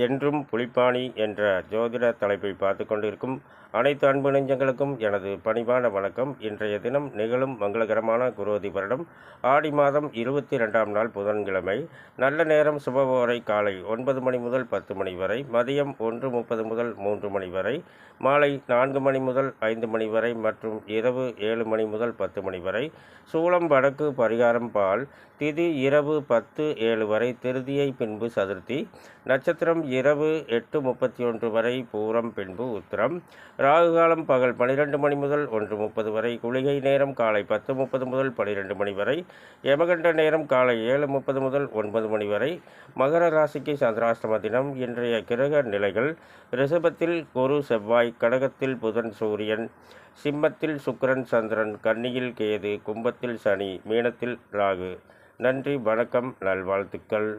என்றும் புலிப்பாணி என்ற ஜோதிட தலைப்பை பார்த்து கொண்டிருக்கும் அனைத்து அன்பு நெஞ்சங்களுக்கும் எனது பணிவான வணக்கம். இன்றைய தினம் நிகழும் மங்களகரமான குரோதி வருடம் ஆடி மாதம் 22ஆம் நாள் புதன்கிழமை. நல்ல நேரம் சுபவோரை காலை 9 மணி முதல் 10 மணி வரை, மதியம் 1:30 முதல் 3 மணி வரை, மாலை 4 மணி முதல் 5 மணி வரை மற்றும் இரவு 7 மணி முதல் 10 மணி வரை. சூலம் வடக்கு, பரிகாரம் பால். திதி இரவு 10:07 வரை, திருதியை பின்பு சதுர்த்தி. நட்சத்திரம் இரவு 8:31 வரை, பூரம் பின்பு உத்திரம். ராகுகாலம் பகல் 12 மணி முதல் 1:30 வரை, குளிகை நேரம் காலை 10:30 முதல் 12 மணி வரை, யமகண்ட நேரம் காலை 7:30 முதல் 9 மணி வரை. மகர ராசிக்கு சந்திராஷ்டம தினம். இன்றைய கிரக நிலைகள்: ரிஷபத்தில் குரு செவ்வாய், கடகத்தில் புதன் சூரியன், சிம்மத்தில் சுக்கிரன் சந்திரன், கன்னியில் கேது, கும்பத்தில் சனி, மீனத்தில் ராகு. நன்றி, வணக்கம், நல்வாழ்த்துக்கள்.